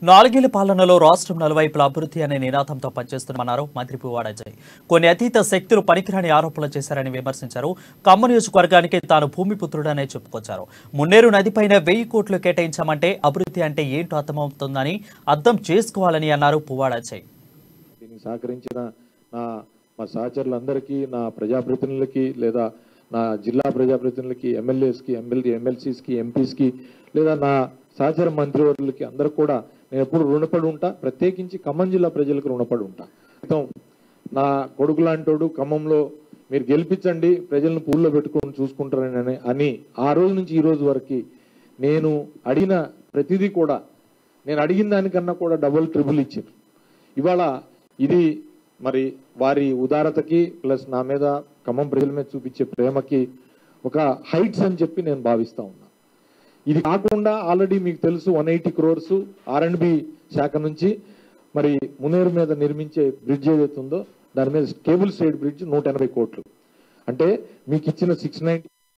నాలుగేళ్ల పాలనలో రాష్ట్రం నలువైపుల అభివృద్ధి అనే నినాదంతో పనిచేస్తున్నామన్నారు మంత్రి పువ్వాడ అజయ్. కొన్ని అతీత శక్తులు పనికిరాని ఆరోపణలు చేశారని విమర్శించారు. ఖమ్మం నియోజకవర్గానికి తాను భూమిపుత్రుడనే చెప్పుకొచ్చారు. మున్నేరు నదిపైన 1000 కోట్లు కేటాయించామంటే అభివృద్ధి అంటే ఏంటో అర్థమవుతుందని అర్థం చేసుకోవాలని అన్నారు పువ్వాడ అజయ్. దీనికి సహకరించిన మా సహచరులందరికీ, నా ప్రజాప్రతినిధులకి లేదా నా జిల్లా ప్రజాప్రతినిధులకి, ఎమ్మెల్యేస్కి, ఎమ్మెల్సీస్కి, ఎంపీస్కి లేదా నా సహచర మంత్రివర్యులకి అందరూ కూడా నేను ఎప్పుడు రుణపడి ఉంటా. ప్రత్యేకించి ఖమ్మం జిల్లా ప్రజలకు రుణపడి ఉంటా. నా కొడుకు లాంటోడు ఖమ్మంలో మీరు గెలిపించండి, ప్రజలను పూల్లో పెట్టుకొని చూసుకుంటారని అని ఆ రోజు నుంచి ఈ రోజు వరకు నేను అడిగిన ప్రతిదీ కూడా నేను అడిగిన దానికన్నా కూడా డబుల్ ట్రిపుల్ ఇచ్చారు. ఇవాళ ఇది మరి వారి ఉదారతకి ప్లస్ నా మీద ఖమ్మం ప్రజల మీద చూపించే ప్రేమకి ఒక హైట్స్ అని చెప్పి నేను భావిస్తా ఉన్నా. ఇది కాకుండా ఆల్రెడీ మీకు తెలుసు 180 crores R&B శాఖ నుంచి మరి మునేరు మీద నిర్మించే బ్రిడ్జ్ ఏదైతే ఉందో దాని మీద కేబుల్ స్టేట్ బ్రిడ్జ్ 180 కోట్లు. అంటే మీకు ఇచ్చిన 690